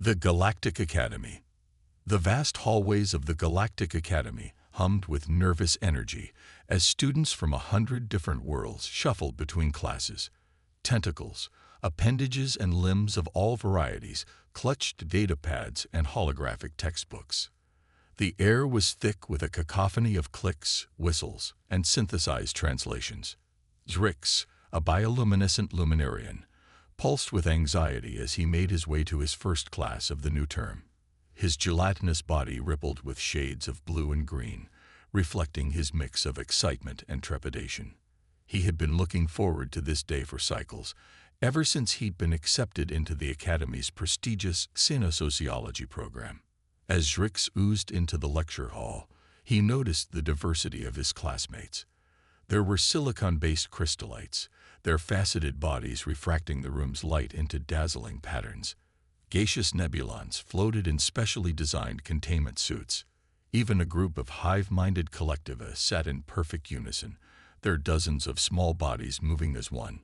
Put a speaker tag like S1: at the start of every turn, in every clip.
S1: The Galactic Academy. The vast hallways of the Galactic Academy hummed with nervous energy as students from 100 different worlds shuffled between classes. Tentacles, appendages, and limbs of all varieties clutched data pads and holographic textbooks. The air was thick with a cacophony of clicks, whistles, and synthesized translations. Zrix, a bioluminescent luminarian, pulsed with anxiety as he made his way to his first class of the new term. His gelatinous body rippled with shades of blue and green, reflecting his mix of excitement and trepidation. He had been looking forward to this day for cycles, ever since he'd been accepted into the Academy's prestigious Sinosociology program. As Zrix oozed into the lecture hall, he noticed the diversity of his classmates. There were silicon-based crystallites, their faceted bodies refracting the room's light into dazzling patterns. Gaseous nebulons floated in specially designed containment suits. Even a group of hive-minded collectivists sat in perfect unison, their dozens of small bodies moving as one.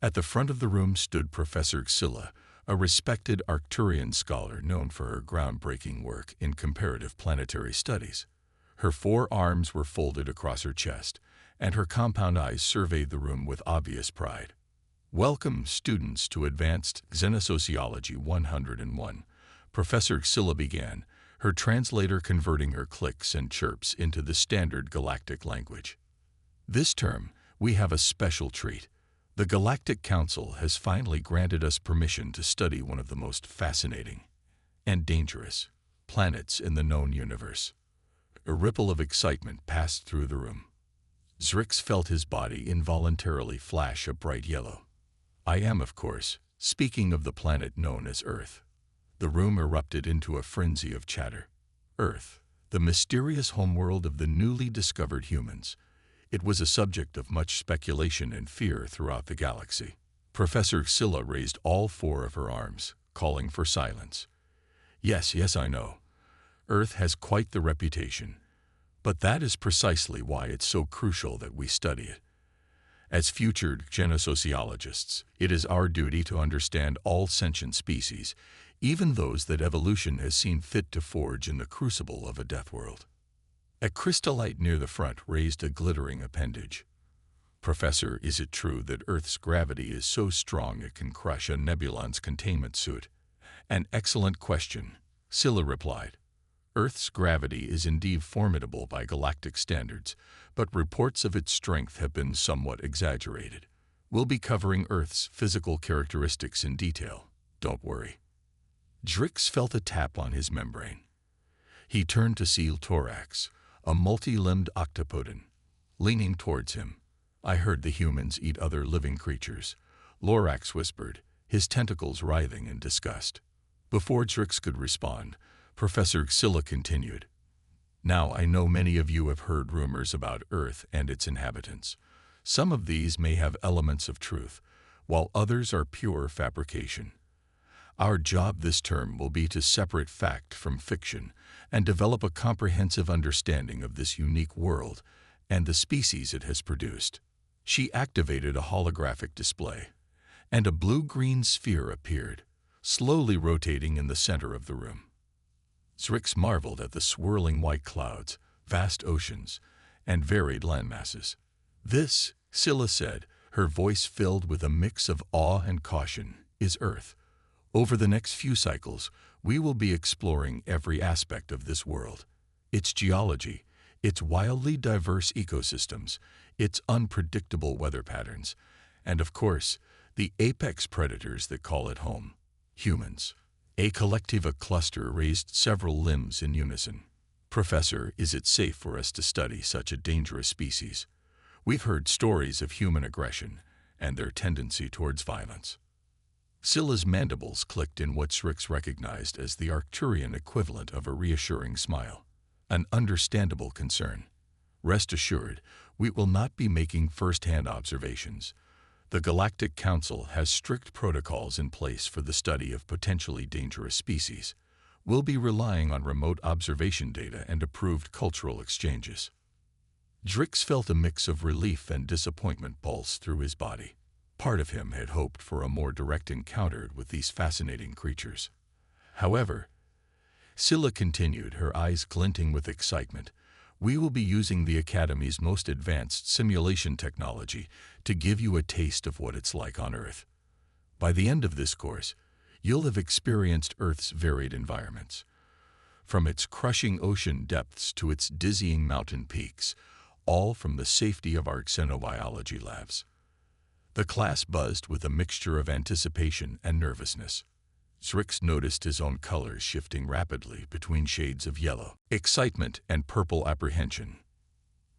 S1: At the front of the room stood Professor Xylla, a respected Arcturian scholar known for her groundbreaking work in comparative planetary studies. Her 4 arms were folded across her chest, and her compound eyes surveyed the room with obvious pride. "Welcome, students, to Advanced Xenosociology 101, Professor Xylla began, her translator converting her clicks and chirps into the standard galactic language. "This term, we have a special treat. The Galactic Council has finally granted us permission to study one of the most fascinating and dangerous planets in the known universe." A ripple of excitement passed through the room. Zrix felt his body involuntarily flash a bright yellow. "I am, of course, speaking of the planet known as Earth." The room erupted into a frenzy of chatter. Earth, the mysterious homeworld of the newly discovered humans. It was a subject of much speculation and fear throughout the galaxy. Professor Xylla raised all 4 of her arms, calling for silence. Yes, I know. Earth has quite the reputation. But that is precisely why it's so crucial that we study it. As future genosociologists, it is our duty to understand all sentient species, even those that evolution has seen fit to forge in the crucible of a Deathworld. A crystallite near the front raised a glittering appendage. "Professor, is it true that Earth's gravity is so strong it can crush a nebulon's containment suit?" "An excellent question," Xylla replied. "Earth's gravity is indeed formidable by galactic standards, but reports of its strength have been somewhat exaggerated. We'll be covering Earth's physical characteristics in detail. Don't worry." Zrix felt a tap on his membrane. He turned to see Thorax, a multi-limbed octopodon, leaning towards him. "I heard the humans eat other living creatures," Lorax whispered, his tentacles writhing in disgust. Before Zrix could respond, Professor Xylla continued. "Now I know many of you have heard rumors about Earth and its inhabitants. Some of these may have elements of truth, while others are pure fabrication. Our job this term will be to separate fact from fiction and develop a comprehensive understanding of this unique world and the species it has produced." She activated a holographic display, and a blue-green sphere appeared, slowly rotating in the center of the room. Zrix marveled at the swirling white clouds, vast oceans, and varied landmasses. "This," Xylla said, her voice filled with a mix of awe and caution, "is Earth. Over the next few cycles, we will be exploring every aspect of this world. Its geology, its wildly diverse ecosystems, its unpredictable weather patterns, and of course, the apex predators that call it home, humans." A collectiva cluster raised several limbs in unison. "Professor, is it safe for us to study such a dangerous species? We've heard stories of human aggression and their tendency towards violence." Xylla's mandibles clicked in what Zrix recognized as the Arcturian equivalent of a reassuring smile. "An understandable concern. Rest assured, we will not be making first-hand observations. The Galactic Council has strict protocols in place for the study of potentially dangerous species. We'll be relying on remote observation data and approved cultural exchanges." Zrix felt a mix of relief and disappointment pulse through his body. Part of him had hoped for a more direct encounter with these fascinating creatures. However, Scylla continued, her eyes glinting with excitement, we will be using the Academy's most advanced simulation technology to give you a taste of what it's like on Earth. By the end of this course, you'll have experienced Earth's varied environments. From its crushing ocean depths to its dizzying mountain peaks, all from the safety of our xenobiology labs. The class buzzed with a mixture of anticipation and nervousness. Zrix noticed his own colors shifting rapidly between shades of yellow, excitement, and purple apprehension.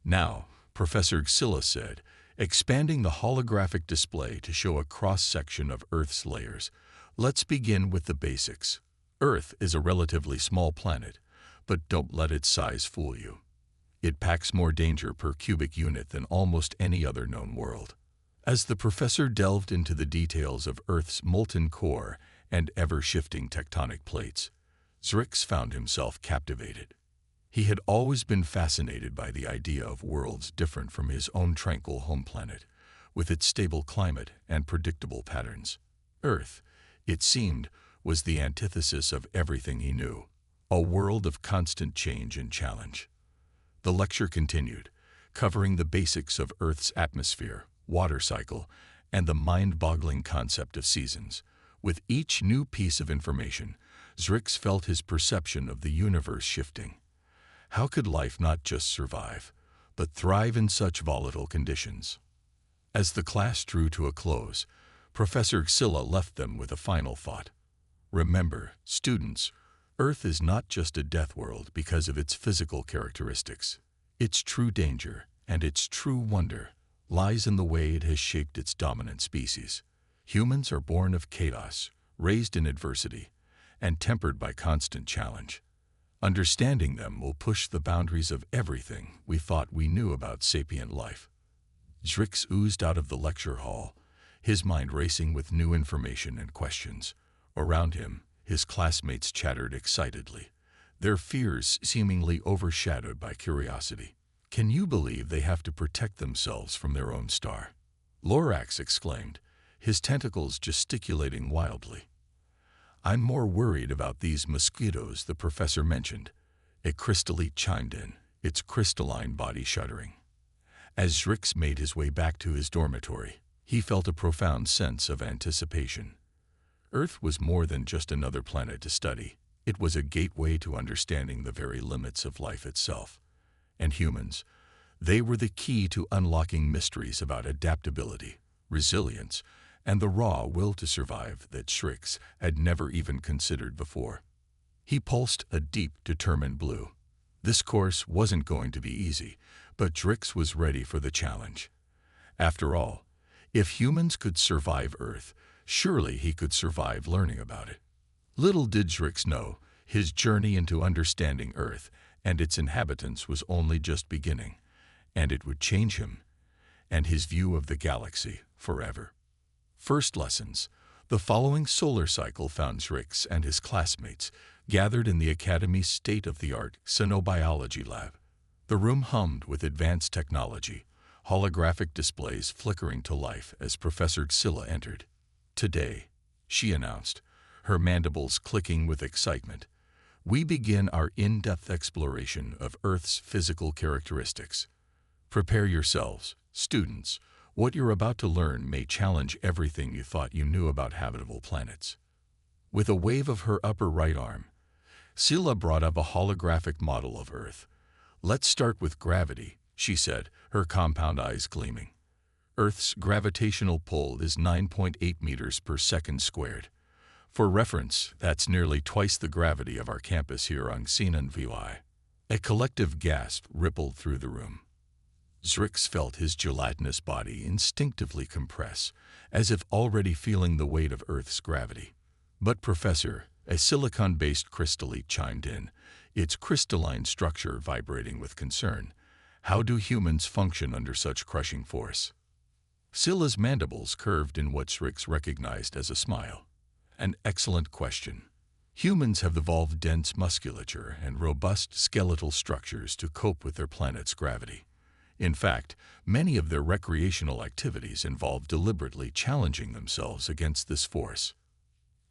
S1: Now, Professor Scylla said, expanding the holographic display to show a cross-section of Earth's layers, let's begin with the basics. Earth is a relatively small planet, but don't let its size fool you. It packs more danger per cubic unit than almost any other known world. As the professor delved into the details of Earth's molten core and ever-shifting tectonic plates, Zrix found himself captivated. He had always been fascinated by the idea of worlds different from his own tranquil home planet, with its stable climate and predictable patterns. Earth, it seemed, was the antithesis of everything he knew, a world of constant change and challenge. The lecture continued, covering the basics of Earth's atmosphere, water cycle, and the mind-boggling concept of seasons. With each new piece of information, Zrix felt his perception of the universe shifting. How could life not just survive, but thrive in such volatile conditions? As the class drew to a close, Professor Scylla left them with a final thought. Remember, students, Earth is not just a death world because of its physical characteristics. Its true danger and its true wonder lies in the way it has shaped its dominant species. Humans are born of chaos, raised in adversity, and tempered by constant challenge. Understanding them will push the boundaries of everything we thought we knew about sapient life. Zrix oozed out of the lecture hall, his mind racing with new information and questions. Around him, his classmates chattered excitedly, their fears seemingly overshadowed by curiosity. Can you believe they have to protect themselves from their own star? Lorax exclaimed, his tentacles gesticulating wildly. I'm more worried about these mosquitoes the professor mentioned. A crystallite chimed in, its crystalline body shuddering. As Zrix made his way back to his dormitory, he felt a profound sense of anticipation. Earth was more than just another planet to study. It was a gateway to understanding the very limits of life itself. And humans, they were the key to unlocking mysteries about adaptability, resilience, and the raw will to survive that Zrix had never even considered before. He pulsed a deep, determined blue. This course wasn't going to be easy, but Zrix was ready for the challenge. After all, if humans could survive Earth, surely he could survive learning about it. Little did Zrix know, his journey into understanding Earth and its inhabitants was only just beginning, and it would change him and his view of the galaxy forever. First lessons. The following solar cycle found Zrix and his classmates gathered in the Academy's state-of-the-art xenobiology lab. The room hummed with advanced technology, holographic displays flickering to life as Professor Scylla entered. Today, she announced, her mandibles clicking with excitement, we begin our in-depth exploration of Earth's physical characteristics. Prepare yourselves, students. What you're about to learn may challenge everything you thought you knew about habitable planets. With a wave of her upper right arm, Scylla brought up a holographic model of Earth. Let's start with gravity, she said, her compound eyes gleaming. Earth's gravitational pull is 9.8 meters per second squared. For reference, that's nearly twice the gravity of our campus here on HFY. A collective gasp rippled through the room. Zrix felt his gelatinous body instinctively compress, as if already feeling the weight of Earth's gravity. But Professor, a silicon-based crystallite chimed in, its crystalline structure vibrating with concern. How do humans function under such crushing force? Scylla's mandibles curved in what Zrix recognized as a smile. An excellent question. Humans have evolved dense musculature and robust skeletal structures to cope with their planet's gravity. In fact, many of their recreational activities involve deliberately challenging themselves against this force.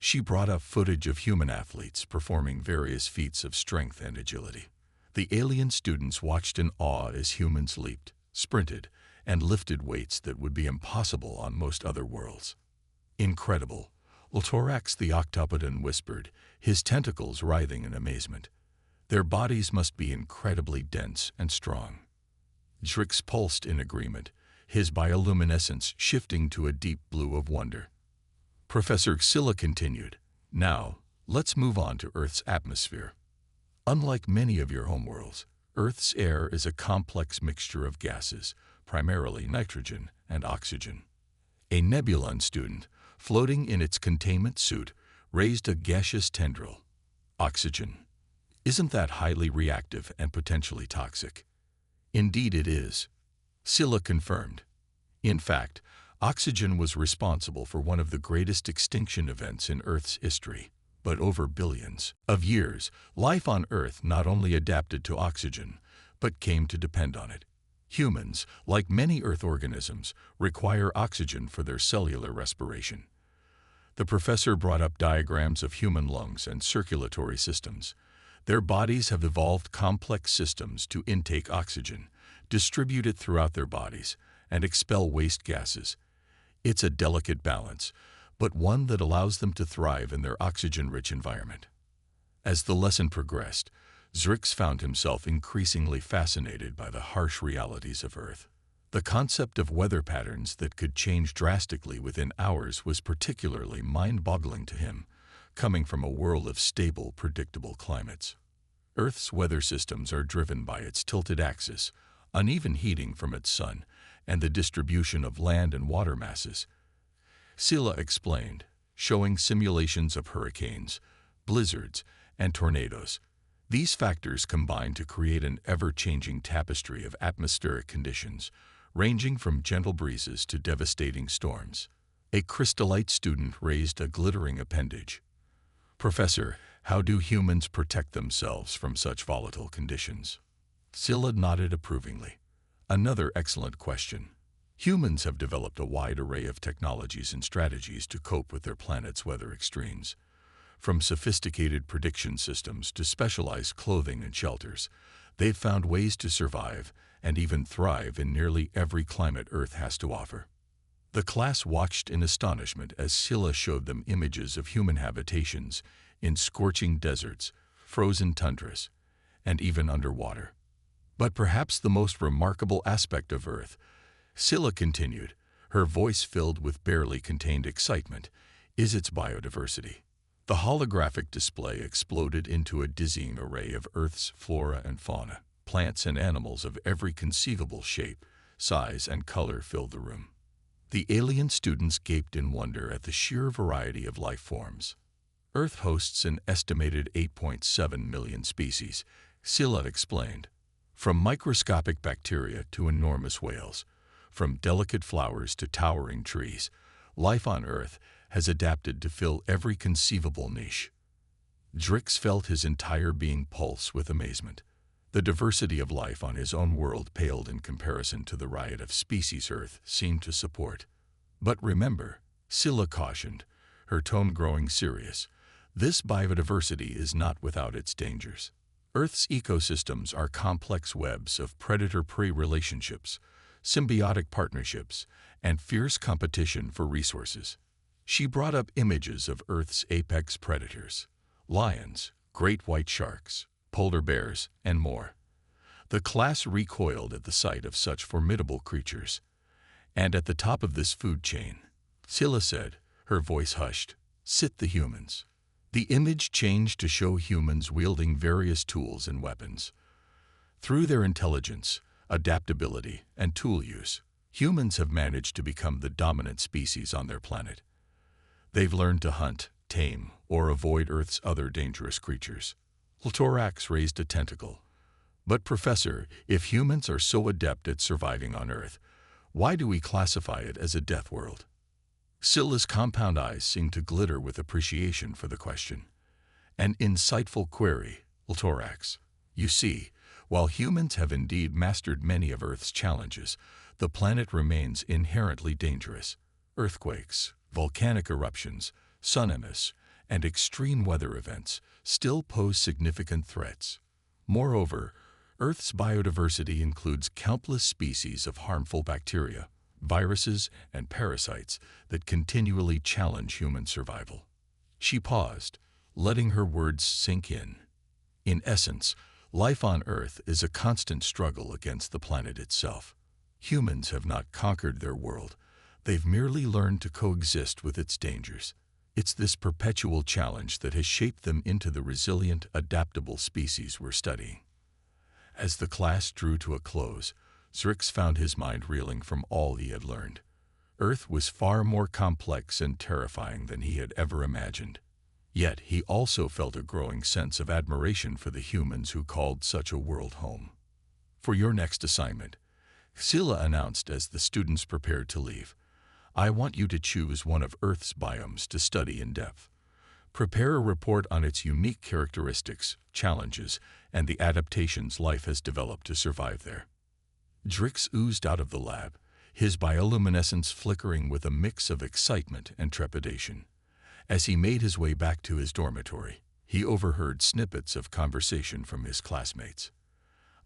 S1: She brought up footage of human athletes performing various feats of strength and agility. The alien students watched in awe as humans leaped, sprinted, and lifted weights that would be impossible on most other worlds. Incredible, Ltorax the octopodon whispered, his tentacles writhing in amazement. Their bodies must be incredibly dense and strong. Zrix pulsed in agreement, his bioluminescence shifting to a deep blue of wonder. Professor Xylla continued, "Now, let's move on to Earth's atmosphere. Unlike many of your homeworlds, Earth's air is a complex mixture of gases, primarily nitrogen and oxygen." A Nebulon student, floating in its containment suit, raised a gaseous tendril. "Oxygen. Isn't that highly reactive and potentially toxic?" "Indeed it is," Scylla confirmed. In fact, oxygen was responsible for one of the greatest extinction events in Earth's history. But over billions of years, life on Earth not only adapted to oxygen, but came to depend on it. Humans, like many Earth organisms, require oxygen for their cellular respiration. The professor brought up diagrams of human lungs and circulatory systems. Their bodies have evolved complex systems to intake oxygen, distribute it throughout their bodies, and expel waste gases. It's a delicate balance, but one that allows them to thrive in their oxygen-rich environment. As the lesson progressed, Zrix found himself increasingly fascinated by the harsh realities of Earth. The concept of weather patterns that could change drastically within hours was particularly mind-boggling to him, coming from a world of stable, predictable climates. Earth's weather systems are driven by its tilted axis, uneven heating from its sun, and the distribution of land and water masses. Scylla explained, showing simulations of hurricanes, blizzards, and tornadoes. These factors combine to create an ever-changing tapestry of atmospheric conditions, ranging from gentle breezes to devastating storms. A crystallite student raised a glittering appendage. "Professor, how do humans protect themselves from such volatile conditions?" Scylla nodded approvingly. "Another excellent question. Humans have developed a wide array of technologies and strategies to cope with their planet's weather extremes. From sophisticated prediction systems to specialized clothing and shelters, they've found ways to survive and even thrive in nearly every climate Earth has to offer." The class watched in astonishment as Scylla showed them images of human habitations in scorching deserts, frozen tundras, and even underwater. But perhaps the most remarkable aspect of Earth, Scylla continued, her voice filled with barely contained excitement, is its biodiversity. The holographic display exploded into a dizzying array of Earth's flora and fauna. Plants and animals of every conceivable shape, size, and color filled the room. The alien students gaped in wonder at the sheer variety of life forms. Earth hosts an estimated 8.7 million species, Scylla explained. From microscopic bacteria to enormous whales, from delicate flowers to towering trees, life on Earth has adapted to fill every conceivable niche. Zrix felt his entire being pulse with amazement. The diversity of life on his own world paled in comparison to the riot of species Earth seemed to support. "But remember," Scylla cautioned, her tone growing serious, "this biodiversity is not without its dangers. Earth's ecosystems are complex webs of predator-prey relationships, symbiotic partnerships, and fierce competition for resources." She brought up images of Earth's apex predators: lions, great white sharks, polar bears, and more. The class recoiled at the sight of such formidable creatures. "And at the top of this food chain," Scylla said, her voice hushed, "sit the humans." The image changed to show humans wielding various tools and weapons. Through their intelligence, adaptability, and tool use, humans have managed to become the dominant species on their planet. They've learned to hunt, tame, or avoid Earth's other dangerous creatures. Ltorax raised a tentacle. "But Professor, if humans are so adept at surviving on Earth, why do we classify it as a death world?" Scylla's compound eyes seemed to glitter with appreciation for the question. "An insightful query, Ltorax. You see, while humans have indeed mastered many of Earth's challenges, the planet remains inherently dangerous. Earthquakes, volcanic eruptions, tsunamis, and extreme weather events still pose significant threats. Moreover, Earth's biodiversity includes countless species of harmful bacteria, viruses, and parasites that continually challenge human survival. She paused, letting her words sink in. In essence, life on Earth is a constant struggle against the planet itself. Humans have not conquered their world. They've merely learned to coexist with its dangers. It's this perpetual challenge that has shaped them into the resilient, adaptable species we're studying. As the class drew to a close, Zrix found his mind reeling from all he had learned. Earth was far more complex and terrifying than he had ever imagined. Yet he also felt a growing sense of admiration for the humans who called such a world home. For your next assignment, Scylla announced as the students prepared to leave, I want you to choose one of Earth's biomes to study in depth. Prepare a report on its unique characteristics, challenges, and the adaptations life has developed to survive there. Zrix oozed out of the lab, his bioluminescence flickering with a mix of excitement and trepidation. As he made his way back to his dormitory, he overheard snippets of conversation from his classmates.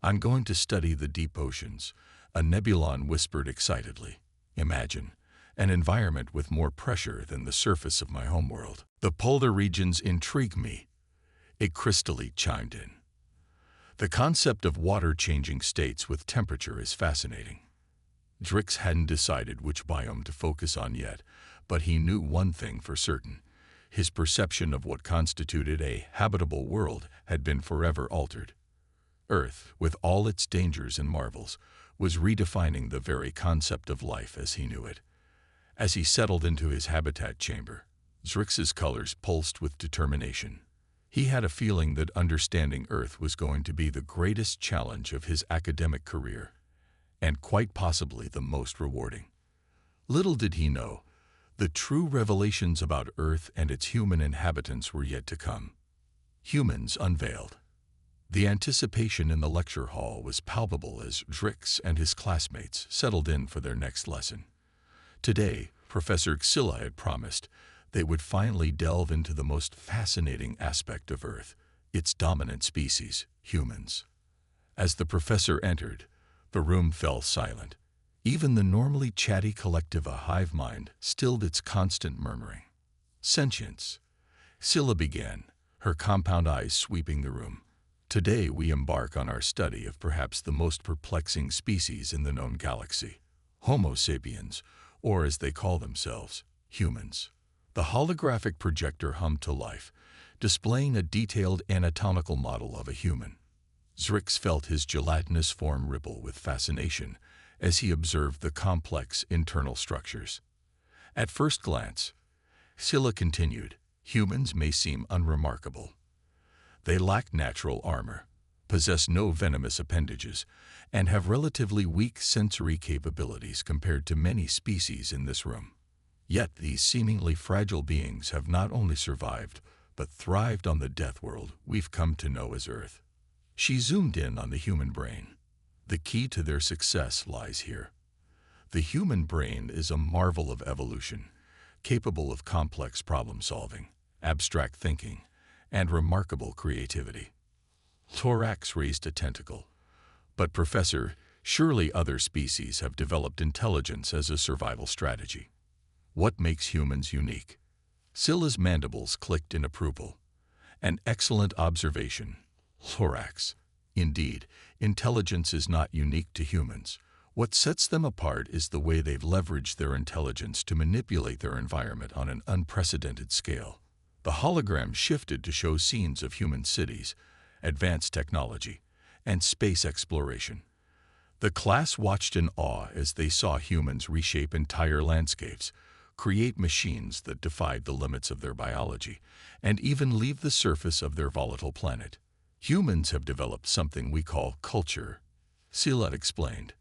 S1: I'm going to study the deep oceans, a Nebulon whispered excitedly. Imagine an environment with more pressure than the surface of my homeworld. The polar regions intrigue me, a crystallite chimed in. The concept of water changing states with temperature is fascinating. Zrix hadn't decided which biome to focus on yet, but he knew one thing for certain. His perception of what constituted a habitable world had been forever altered. Earth, with all its dangers and marvels, was redefining the very concept of life as he knew it. As he settled into his habitat chamber, Zrix's colors pulsed with determination. He had a feeling that understanding Earth was going to be the greatest challenge of his academic career, and quite possibly the most rewarding. Little did he know, the true revelations about Earth and its human inhabitants were yet to come. Humans unveiled. The anticipation in the lecture hall was palpable as Zrix and his classmates settled in for their next lesson. Today, Professor Scylla had promised they would finally delve into the most fascinating aspect of Earth, its dominant species, humans. As the professor entered, the room fell silent. Even the normally chatty collective, a hive mind, stilled its constant murmuring. Sentience, Scylla began, her compound eyes sweeping the room. Today we embark on our study of perhaps the most perplexing species in the known galaxy, Homo sapiens, or as they call themselves, humans. The holographic projector hummed to life, displaying a detailed anatomical model of a human. Zrix felt his gelatinous form ripple with fascination as he observed the complex internal structures. At first glance, Scylla continued, humans may seem unremarkable. They lack natural armor, possess no venomous appendages, and have relatively weak sensory capabilities compared to many species in this room. Yet these seemingly fragile beings have not only survived, but thrived on the Deathworld we've come to know as Earth. She zoomed in on the human brain. The key to their success lies here. The human brain is a marvel of evolution, capable of complex problem-solving, abstract thinking, and remarkable creativity. Thorax raised a tentacle. But Professor, surely other species have developed intelligence as a survival strategy. What makes humans unique? Scylla's mandibles clicked in approval. An excellent observation. Thorax. Indeed, intelligence is not unique to humans. What sets them apart is the way they've leveraged their intelligence to manipulate their environment on an unprecedented scale. The hologram shifted to show scenes of human cities, advanced technology, and space exploration. The class watched in awe as they saw humans reshape entire landscapes, create machines that defied the limits of their biology, and even leave the surface of their volatile planet. Humans have developed something we call culture, Scylla explained.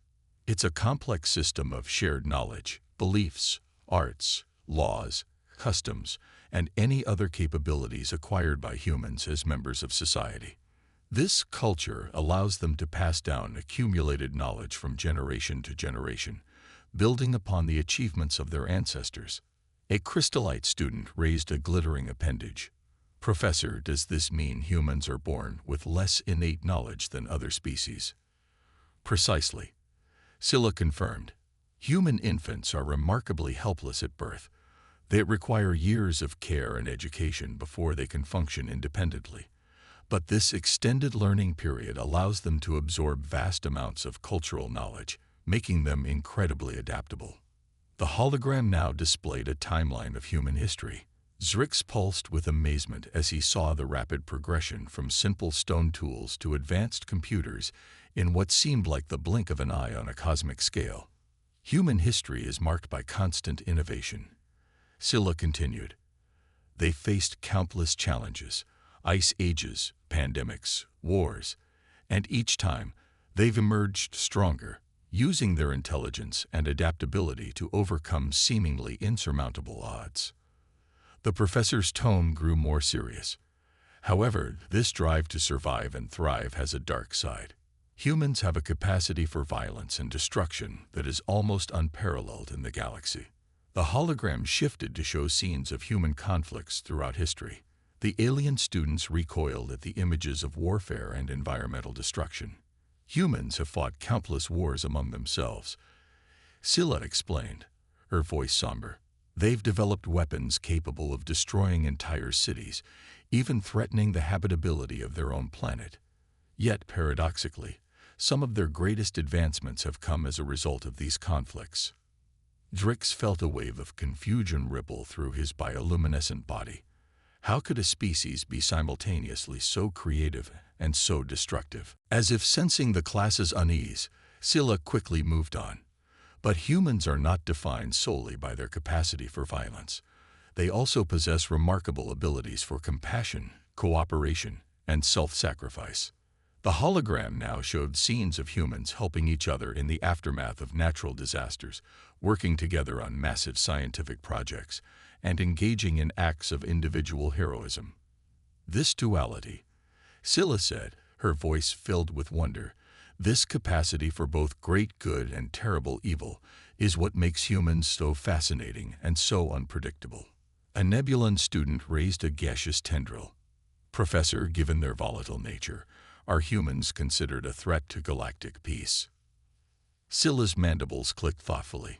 S1: It's a complex system of shared knowledge, beliefs, arts, laws, customs, and any other capabilities acquired by humans as members of society. This culture allows them to pass down accumulated knowledge from generation to generation, building upon the achievements of their ancestors. A crystallite student raised a glittering appendage. Professor, does this mean humans are born with less innate knowledge than other species? Precisely. Scylla confirmed. Human infants are remarkably helpless at birth. They require years of care and education before they can function independently. But this extended learning period allows them to absorb vast amounts of cultural knowledge, making them incredibly adaptable. The hologram now displayed a timeline of human history. Zrix pulsed with amazement as he saw the rapid progression from simple stone tools to advanced computers in what seemed like the blink of an eye on a cosmic scale. Human history is marked by constant innovation. Scylla continued. They faced countless challenges, ice ages, pandemics, wars, and each time they've emerged stronger, using their intelligence and adaptability to overcome seemingly insurmountable odds. The professor's tone grew more serious. However, this drive to survive and thrive has a dark side. Humans have a capacity for violence and destruction that is almost unparalleled in the galaxy. The hologram shifted to show scenes of human conflicts throughout history. The alien students recoiled at the images of warfare and environmental destruction. Humans have fought countless wars among themselves. Scylla explained, her voice somber. They've developed weapons capable of destroying entire cities, even threatening the habitability of their own planet. Yet, paradoxically, some of their greatest advancements have come as a result of these conflicts. Drix felt a wave of confusion ripple through his bioluminescent body. How could a species be simultaneously so creative and so destructive? As if sensing the class's unease, Scylla quickly moved on. But humans are not defined solely by their capacity for violence. They also possess remarkable abilities for compassion, cooperation, and self-sacrifice. The hologram now showed scenes of humans helping each other in the aftermath of natural disasters, working together on massive scientific projects, and engaging in acts of individual heroism. This duality, Scylla said, her voice filled with wonder, this capacity for both great good and terrible evil is what makes humans so fascinating and so unpredictable. A Nebulan student raised a gaseous tendril. Professor, given their volatile nature, are humans considered a threat to galactic peace? Scylla's mandibles clicked thoughtfully.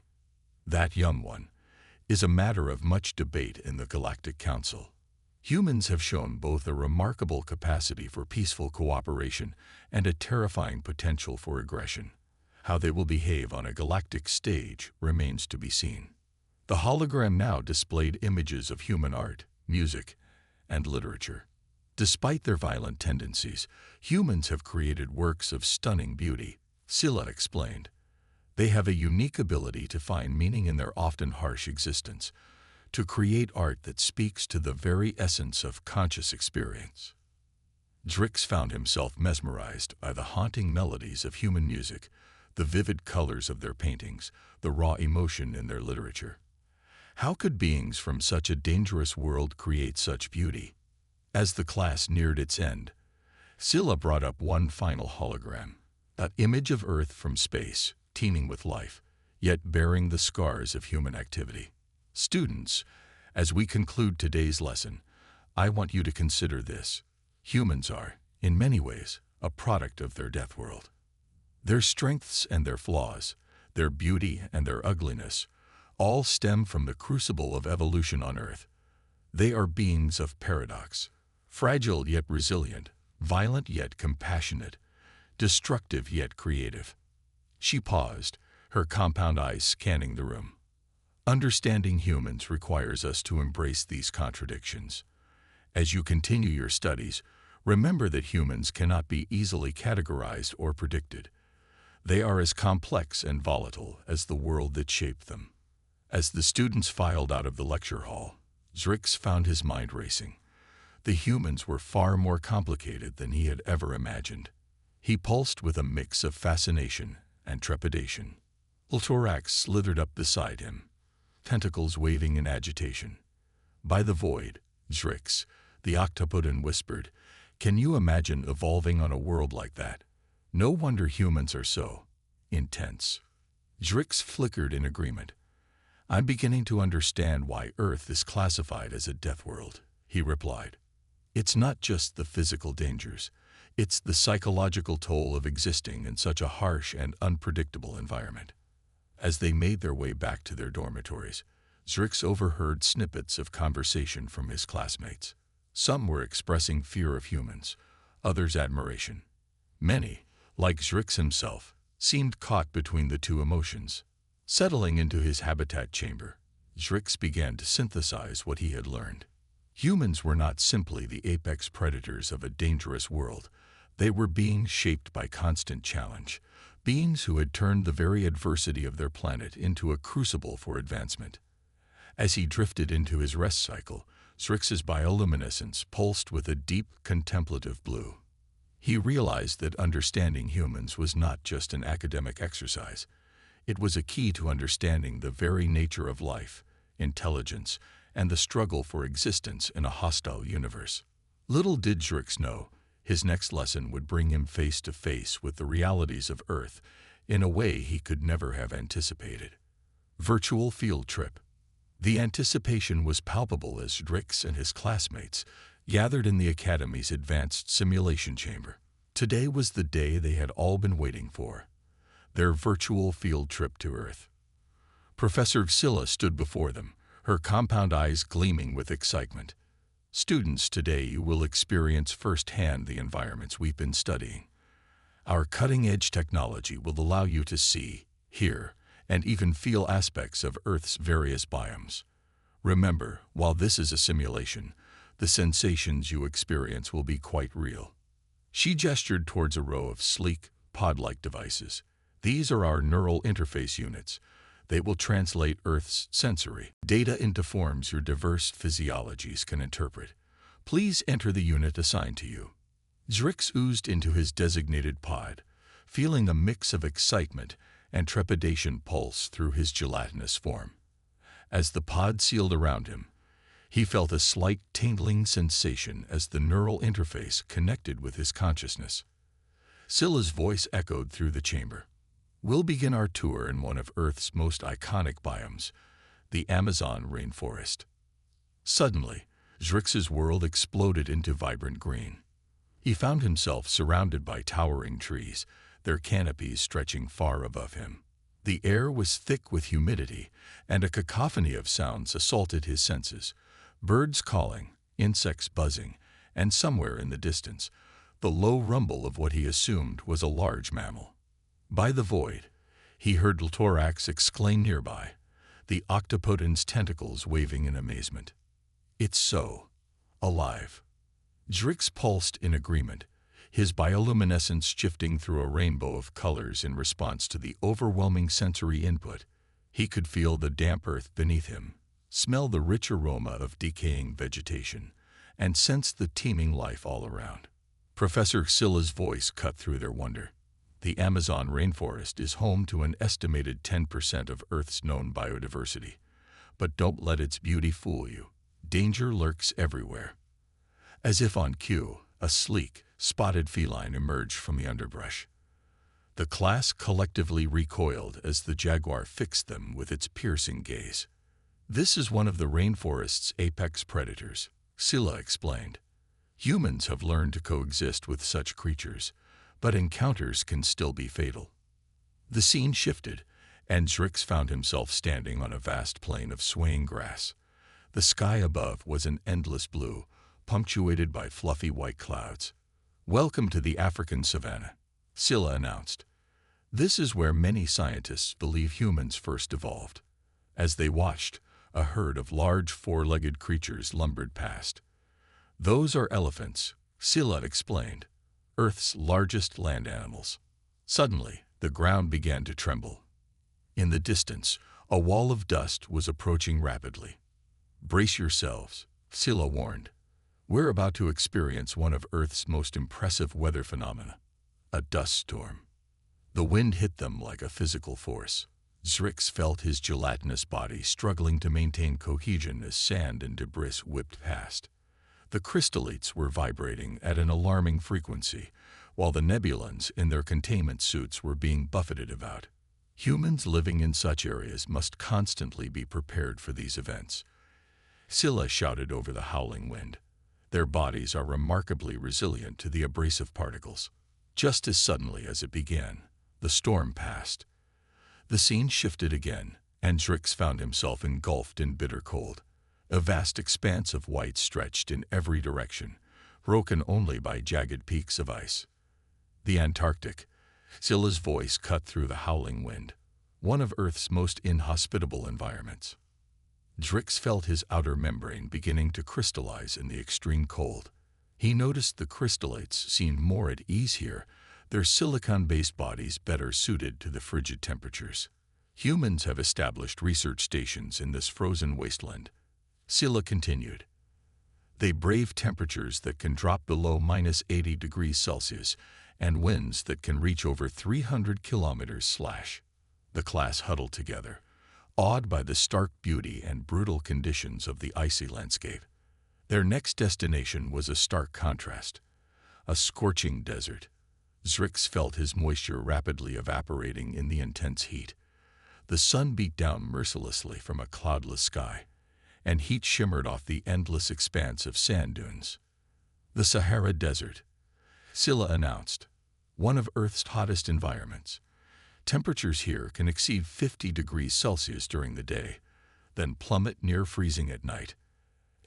S1: That young one is a matter of much debate in the Galactic Council. Humans have shown both a remarkable capacity for peaceful cooperation and a terrifying potential for aggression. How they will behave on a galactic stage remains to be seen. The hologram now displayed images of human art, music, and literature. Despite their violent tendencies, humans have created works of stunning beauty, Scylla explained. They have a unique ability to find meaning in their often harsh existence, to create art that speaks to the very essence of conscious experience. Drix found himself mesmerized by the haunting melodies of human music, the vivid colors of their paintings, the raw emotion in their literature. How could beings from such a dangerous world create such beauty? As the class neared its end, Scylla brought up one final hologram, an image of Earth from space, teeming with life, yet bearing the scars of human activity. Students, as we conclude today's lesson, I want you to consider this. Humans are, in many ways, a product of their Deathworld. Their strengths and their flaws, their beauty and their ugliness, all stem from the crucible of evolution on Earth. They are beings of paradox, fragile yet resilient, violent yet compassionate, destructive yet creative. She paused, her compound eyes scanning the room. Understanding humans requires us to embrace these contradictions. As you continue your studies, remember that humans cannot be easily categorized or predicted. They are as complex and volatile as the world that shaped them. As the students filed out of the lecture hall, Drix found his mind racing. The humans were far more complicated than he had ever imagined. He pulsed with a mix of fascination and trepidation. Ultorax slithered up beside him, tentacles waving in agitation. By the void, Drix, the octopodon, whispered, "Can you imagine evolving on a world like that? No wonder humans are so intense." Drix flickered in agreement. "I'm beginning to understand why Earth is classified as a death world," he replied. It's not just the physical dangers, it's the psychological toll of existing in such a harsh and unpredictable environment. As they made their way back to their dormitories, Zrix overheard snippets of conversation from his classmates. Some were expressing fear of humans, others admiration. Many, like Zrix himself, seemed caught between the two emotions. Settling into his habitat chamber, Zrix began to synthesize what he had learned. Humans were not simply the apex predators of a dangerous world. They were beings shaped by constant challenge, beings who had turned the very adversity of their planet into a crucible for advancement. As he drifted into his rest cycle, Zrix's bioluminescence pulsed with a deep, contemplative blue. He realized that understanding humans was not just an academic exercise. It was a key to understanding the very nature of life, intelligence, and the struggle for existence in a hostile universe. Little did Zrix know, his next lesson would bring him face to face with the realities of Earth in a way he could never have anticipated. Virtual field trip. The anticipation was palpable as Zrix and his classmates gathered in the Academy's advanced simulation chamber. Today was the day they had all been waiting for, their virtual field trip to Earth. Professor Scylla stood before them, her compound eyes gleaming with excitement. Students, today you will experience firsthand the environments we've been studying. Our cutting-edge technology will allow you to see, hear, and even feel aspects of Earth's various biomes. Remember, while this is a simulation, the sensations you experience will be quite real. She gestured towards a row of sleek, pod-like devices. These are our neural interface units. They will translate Earth's sensory data into forms your diverse physiologies can interpret. Please enter the unit assigned to you. Zrix oozed into his designated pod, feeling a mix of excitement and trepidation pulse through his gelatinous form. As the pod sealed around him, he felt a slight tingling sensation as the neural interface connected with his consciousness. Scylla's voice echoed through the chamber. We'll begin our tour in one of Earth's most iconic biomes, the Amazon rainforest. Suddenly, Zrix's world exploded into vibrant green. He found himself surrounded by towering trees, their canopies stretching far above him. The air was thick with humidity, and a cacophony of sounds assaulted his senses. Birds calling, insects buzzing, and somewhere in the distance, the low rumble of what he assumed was a large mammal. By the void, he heard Ltorax exclaim nearby, the octopodon's tentacles waving in amazement. It's so alive. Zrix pulsed in agreement, his bioluminescence shifting through a rainbow of colors in response to the overwhelming sensory input. He could feel the damp earth beneath him, smell the rich aroma of decaying vegetation, and sense the teeming life all around. Professor Scylla's voice cut through their wonder. The Amazon rainforest is home to an estimated 10% of Earth's known biodiversity. But don't let its beauty fool you. Danger lurks everywhere. As if on cue, a sleek, spotted feline emerged from the underbrush. The class collectively recoiled as the jaguar fixed them with its piercing gaze. This is one of the rainforest's apex predators, Scylla explained. Humans have learned to coexist with such creatures, but encounters can still be fatal. The scene shifted, and Zrix found himself standing on a vast plain of swaying grass. The sky above was an endless blue, punctuated by fluffy white clouds. Welcome to the African savanna, Scylla announced. This is where many scientists believe humans first evolved. As they watched, a herd of large four-legged creatures lumbered past. Those are elephants, Scylla explained, Earth's largest land animals. Suddenly, the ground began to tremble. In the distance, a wall of dust was approaching rapidly. Brace yourselves, Scylla warned. We're about to experience one of Earth's most impressive weather phenomena, a dust storm. The wind hit them like a physical force. Zrix felt his gelatinous body struggling to maintain cohesion as sand and debris whipped past. The crystallites were vibrating at an alarming frequency, while the nebulons in their containment suits were being buffeted about. Humans living in such areas must constantly be prepared for these events. Scylla shouted over the howling wind. Their bodies are remarkably resilient to the abrasive particles. Just as suddenly as it began, the storm passed. The scene shifted again, and Drix found himself engulfed in bitter cold. A vast expanse of white stretched in every direction, broken only by jagged peaks of ice. The Antarctic. Scylla's voice cut through the howling wind, one of Earth's most inhospitable environments. Drix felt his outer membrane beginning to crystallize in the extreme cold. He noticed the crystallites seemed more at ease here, their silicon-based bodies better suited to the frigid temperatures. Humans have established research stations in this frozen wasteland. Scylla continued. They brave temperatures that can drop below -80 degrees Celsius and winds that can reach over 300 kilometers/. The class huddled together, awed by the stark beauty and brutal conditions of the icy landscape. Their next destination was a stark contrast, a scorching desert. Drix felt his moisture rapidly evaporating in the intense heat. The sun beat down mercilessly from a cloudless sky, and heat shimmered off the endless expanse of sand dunes. The Sahara Desert, Scylla announced, one of Earth's hottest environments. Temperatures here can exceed 50 degrees Celsius during the day, then plummet near freezing at night.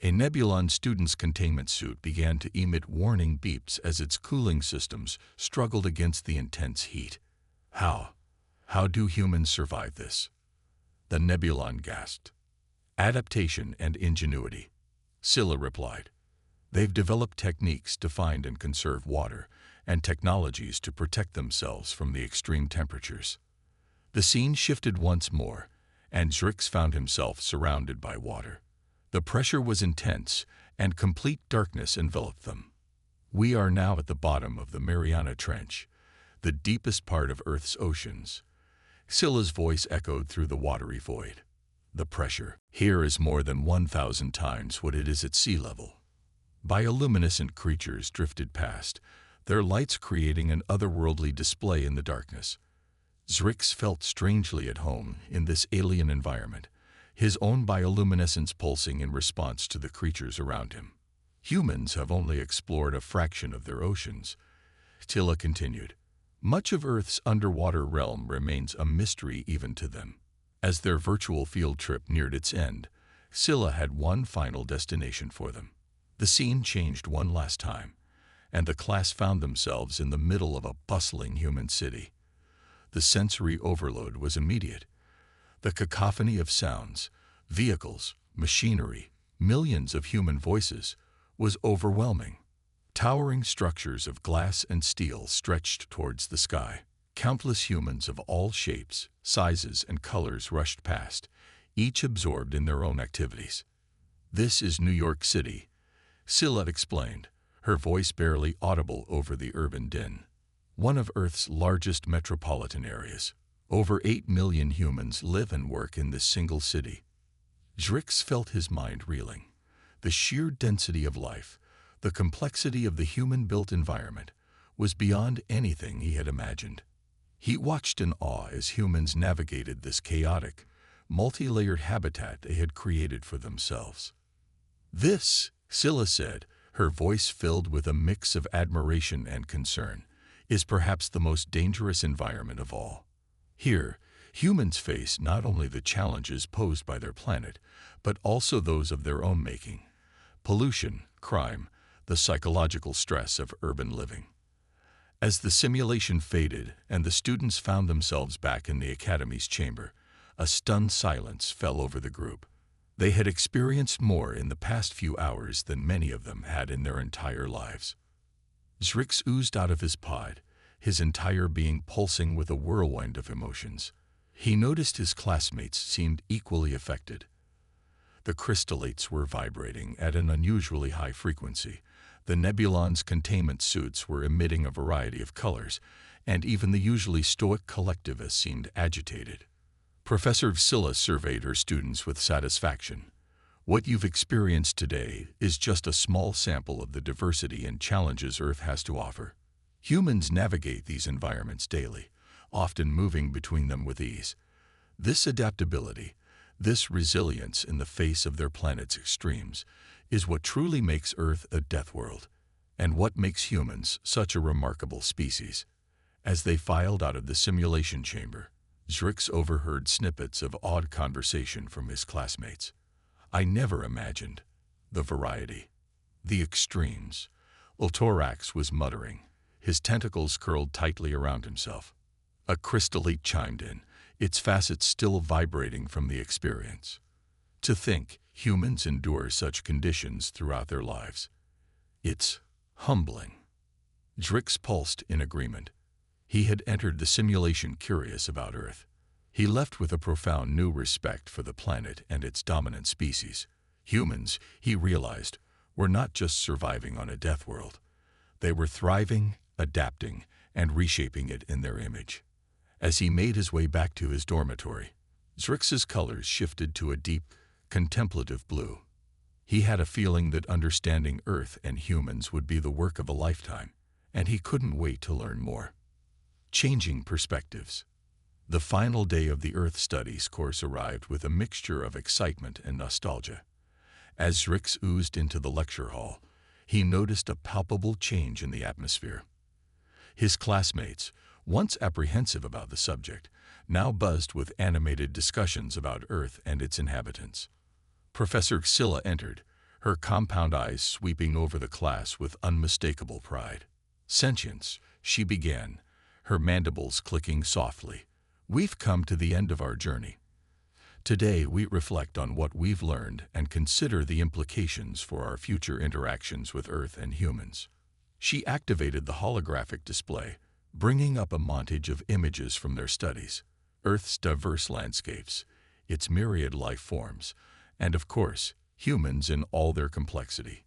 S1: A Nebulon student's containment suit began to emit warning beeps as its cooling systems struggled against the intense heat. How do humans survive this? The Nebulon gasped. Adaptation and ingenuity, Scylla replied. They've developed techniques to find and conserve water, and technologies to protect themselves from the extreme temperatures. The scene shifted once more, and Drix found himself surrounded by water. The pressure was intense, and complete darkness enveloped them. We are now at the bottom of the Mariana Trench, the deepest part of Earth's oceans. Scylla's voice echoed through the watery void. The pressure here is more than 1,000 times what it is at sea level. Bioluminescent creatures drifted past, their lights creating an otherworldly display in the darkness. Drix felt strangely at home in this alien environment, his own bioluminescence pulsing in response to the creatures around him. Humans have only explored a fraction of their oceans, Scylla continued. Much of Earth's underwater realm remains a mystery even to them. As their virtual field trip neared its end, Scylla had one final destination for them. The scene changed one last time, and the class found themselves in the middle of a bustling human city. The sensory overload was immediate. The cacophony of sounds, vehicles, machinery, millions of human voices was overwhelming. Towering structures of glass and steel stretched towards the sky. Countless humans of all shapes, sizes, and colors rushed past, each absorbed in their own activities. This is New York City, Scylla explained, her voice barely audible over the urban din. One of Earth's largest metropolitan areas. Over 8 million humans live and work in this single city. Drix felt his mind reeling. The sheer density of life, the complexity of the human-built environment, was beyond anything he had imagined. He watched in awe as humans navigated this chaotic, multi-layered habitat they had created for themselves. This, Scylla said, her voice filled with a mix of admiration and concern, is perhaps the most dangerous environment of all. Here, humans face not only the challenges posed by their planet, but also those of their own making. Pollution, crime, the psychological stress of urban living. As the simulation faded and the students found themselves back in the Academy's chamber, a stunned silence fell over the group. They had experienced more in the past few hours than many of them had in their entire lives. Drix oozed out of his pod, his entire being pulsing with a whirlwind of emotions. He noticed his classmates seemed equally affected. The crystallites were vibrating at an unusually high frequency. The Nebulon's containment suits were emitting a variety of colors, and even the usually stoic collectivists seemed agitated. Professor Scylla surveyed her students with satisfaction. What you've experienced today is just a small sample of the diversity and challenges Earth has to offer. Humans navigate these environments daily, often moving between them with ease. This adaptability, this resilience in the face of their planet's extremes, is what truly makes Earth a death world, and what makes humans such a remarkable species. As they filed out of the simulation chamber, Zrix overheard snippets of odd conversation from his classmates. I never imagined the variety, the extremes. Ultorax was muttering, his tentacles curled tightly around himself. A crystallite chimed in, its facets still vibrating from the experience. To think humans endure such conditions throughout their lives. It's humbling. Zrix pulsed in agreement. He had entered the simulation curious about Earth. He left with a profound new respect for the planet and its dominant species. Humans, he realized, were not just surviving on a death world. They were thriving, adapting, and reshaping it in their image. As he made his way back to his dormitory, Zrix's colors shifted to a deep, contemplative blue. He had a feeling that understanding Earth and humans would be the work of a lifetime, and he couldn't wait to learn more. Changing perspectives. The final day of the Earth Studies course arrived with a mixture of excitement and nostalgia. As Zrix oozed into the lecture hall, he noticed a palpable change in the atmosphere. His classmates, once apprehensive about the subject, now buzzed with animated discussions about Earth and its inhabitants. Professor Xylla entered, her compound eyes sweeping over the class with unmistakable pride. Sentience, she began, her mandibles clicking softly. We've come to the end of our journey. Today we reflect on what we've learned and consider the implications for our future interactions with Earth and humans. She activated the holographic display, bringing up a montage of images from their studies, Earth's diverse landscapes, its myriad life forms, and of course, humans in all their complexity.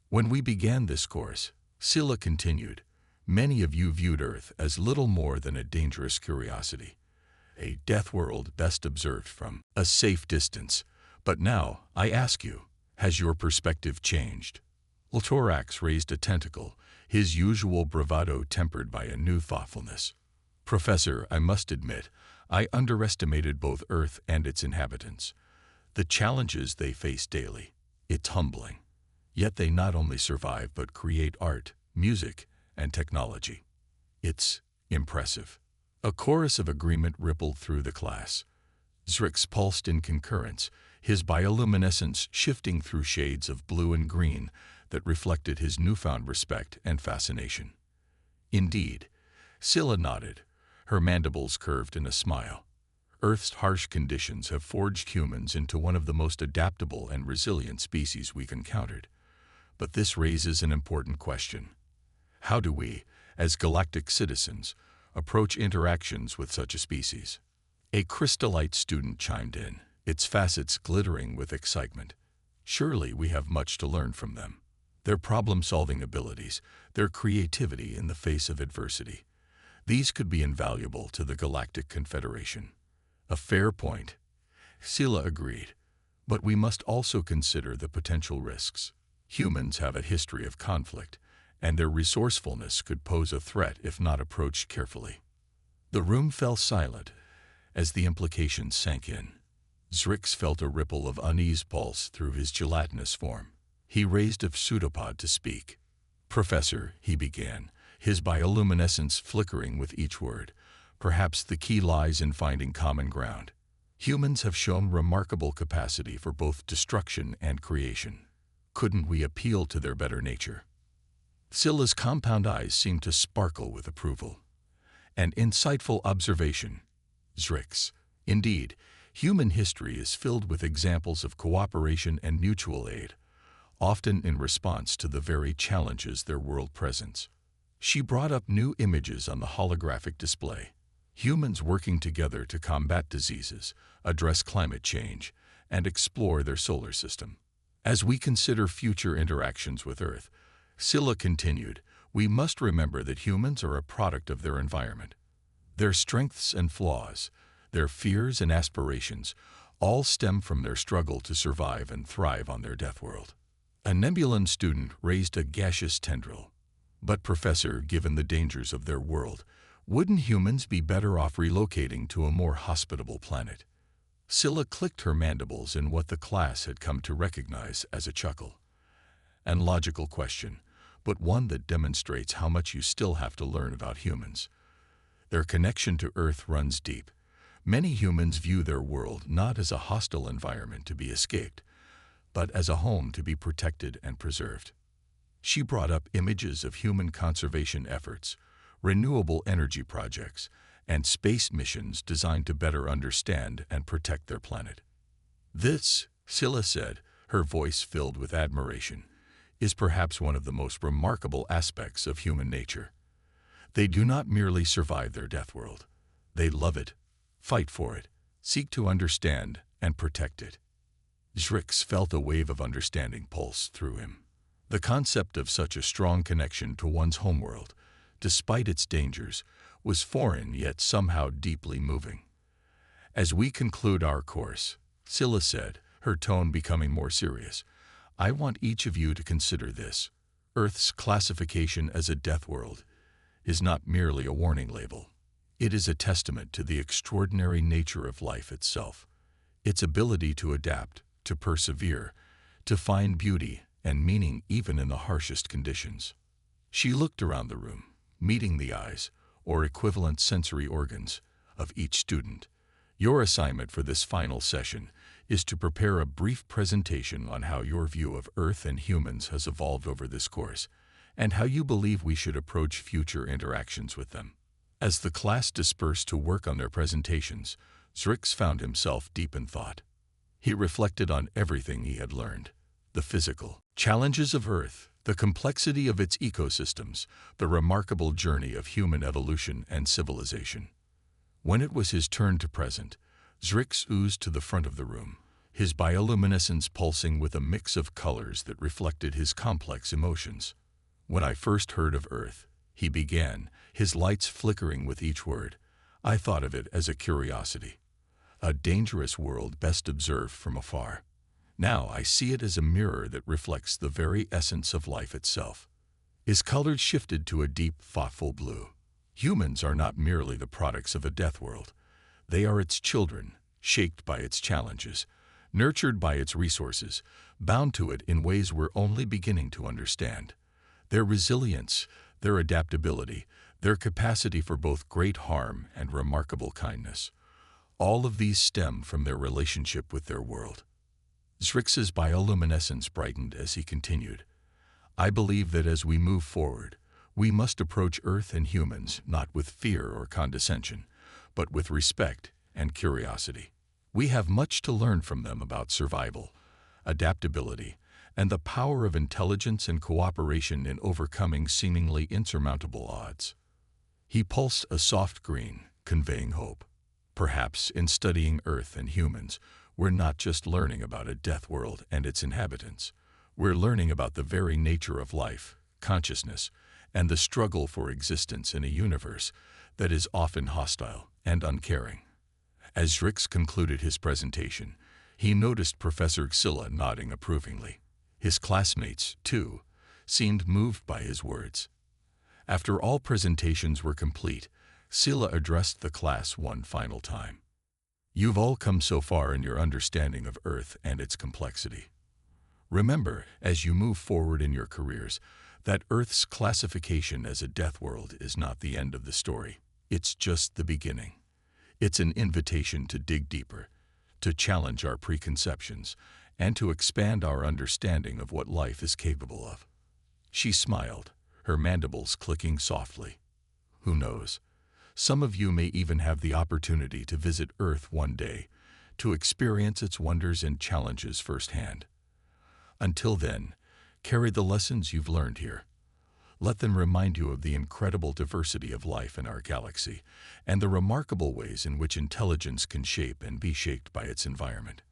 S1: When we began this course, Xylla continued, many of you viewed Earth as little more than a dangerous curiosity, a death world best observed from a safe distance. But now, I ask you, has your perspective changed? Ultorax raised a tentacle, his usual bravado tempered by a new thoughtfulness. Professor, I must admit, I underestimated both Earth and its inhabitants. The challenges they face daily, it's humbling. Yet they not only survive but create art, music, and technology. It's impressive. A chorus of agreement rippled through the class. Zrix pulsed in concurrence, his bioluminescence shifting through shades of blue and green that reflected his newfound respect and fascination. Indeed, Xylla nodded, her mandibles curved in a smile. Earth's harsh conditions have forged humans into one of the most adaptable and resilient species we've encountered. But this raises an important question. How do we, as galactic citizens, approach interactions with such a species? A crystallite student chimed in, its facets glittering with excitement. Surely we have much to learn from them. Their problem-solving abilities, their creativity in the face of adversity. These could be invaluable to the Galactic Confederation. A fair point. Xylla agreed. But we must also consider the potential risks. Humans have a history of conflict, and their resourcefulness could pose a threat if not approached carefully. The room fell silent as the implications sank in. Zrix felt a ripple of unease pulse through his gelatinous form. He raised a pseudopod to speak. Professor, he began, his bioluminescence flickering with each word. Perhaps the key lies in finding common ground. Humans have shown remarkable capacity for both destruction and creation. Couldn't we appeal to their better nature? Xylla's compound eyes seemed to sparkle with approval. An insightful observation. Zrix. Indeed, human history is filled with examples of cooperation and mutual aid, often in response to the very challenges their world presents. She brought up new images on the holographic display. Humans working together to combat diseases, address climate change, and explore their solar system. As we consider future interactions with Earth, Xylla continued, we must remember that humans are a product of their environment. Their strengths and flaws, their fears and aspirations, all stem from their struggle to survive and thrive on their death world. A Nebulan student raised a gaseous tendril. But Professor, given the dangers of their world, wouldn't humans be better off relocating to a more hospitable planet? Xylla clicked her mandibles in what the class had come to recognize as a chuckle. and logical question, but one that demonstrates how much you still have to learn about humans. Their connection to Earth runs deep. Many humans view their world not as a hostile environment to be escaped, but as a home to be protected and preserved. She brought up images of human conservation efforts, renewable energy projects, and space missions designed to better understand and protect their planet. This, Scylla said, her voice filled with admiration, is perhaps one of the most remarkable aspects of human nature. They do not merely survive their death world. They love it, fight for it, seek to understand and protect it. Zrix felt a wave of understanding pulse through him. The concept of such a strong connection to one's homeworld, despite its dangers, was foreign yet somehow deeply moving. As we conclude our course, Scylla said, her tone becoming more serious, I want each of you to consider this. Earth's classification as a death world is not merely a warning label. It is a testament to the extraordinary nature of life itself, its ability to adapt, to persevere, to find beauty and meaning even in the harshest conditions. She looked around the room, meeting the eyes, or equivalent sensory organs, of each student. Your assignment for this final session is to prepare a brief presentation on how your view of Earth and humans has evolved over this course, and how you believe we should approach future interactions with them. As the class dispersed to work on their presentations, Zrix found himself deep in thought. He reflected on everything he had learned: the physical challenges of Earth, the complexity of its ecosystems, the remarkable journey of human evolution and civilization. When it was his turn to present, Zrix oozed to the front of the room, his bioluminescence pulsing with a mix of colors that reflected his complex emotions. When I first heard of Earth, he began, his lights flickering with each word, I thought of it as a curiosity, a dangerous world best observed from afar. Now I see it as a mirror that reflects the very essence of life itself. His colors shifted to a deep, thoughtful blue. Humans are not merely the products of a death world. They are its children, shaped by its challenges, nurtured by its resources, bound to it in ways we're only beginning to understand. Their resilience, their adaptability, their capacity for both great harm and remarkable kindness. All of these stem from their relationship with their world. Zrix's bioluminescence brightened as he continued. I believe that as we move forward, we must approach Earth and humans not with fear or condescension, but with respect and curiosity. We have much to learn from them about survival, adaptability, and the power of intelligence and cooperation in overcoming seemingly insurmountable odds. He pulsed a soft green, conveying hope. Perhaps in studying Earth and humans, we're not just learning about a death world and its inhabitants. We're learning about the very nature of life, consciousness, and the struggle for existence in a universe that is often hostile and uncaring. As Zrix concluded his presentation, he noticed Professor Scylla nodding approvingly. His classmates, too, seemed moved by his words. After all presentations were complete, Scylla addressed the class one final time. You've all come so far in your understanding of Earth and its complexity. Remember, as you move forward in your careers, that Earth's classification as a death world is not the end of the story. It's just the beginning. It's an invitation to dig deeper, to challenge our preconceptions, and to expand our understanding of what life is capable of. She smiled, her mandibles clicking softly. Who knows? Some of you may even have the opportunity to visit Earth one day, to experience its wonders and challenges firsthand. Until then, carry the lessons you've learned here. Let them remind you of the incredible diversity of life in our galaxy and the remarkable ways in which intelligence can shape and be shaped by its environment.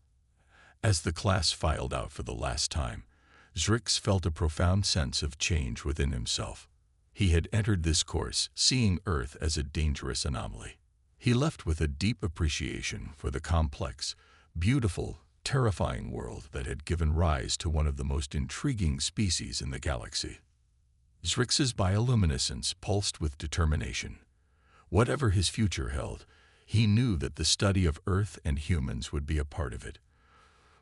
S1: As the class filed out for the last time, Zrix felt a profound sense of change within himself. He had entered this course seeing Earth as a dangerous anomaly. He left with a deep appreciation for the complex, beautiful, terrifying world that had given rise to one of the most intriguing species in the galaxy. Zrix's bioluminescence pulsed with determination. Whatever his future held, he knew that the study of Earth and humans would be a part of it.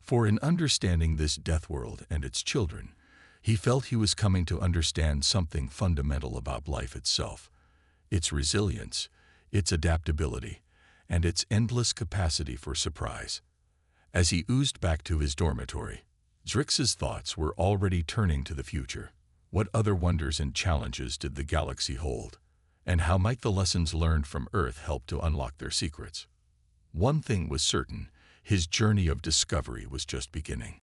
S1: For in understanding this death world and its children, He felt he was coming to understand something fundamental about life itself, its resilience, its adaptability, and its endless capacity for surprise. As he oozed back to his dormitory, Drix's thoughts were already turning to the future. What other wonders and challenges did the galaxy hold? And how might the lessons learned from Earth help to unlock their secrets? One thing was certain, his journey of discovery was just beginning.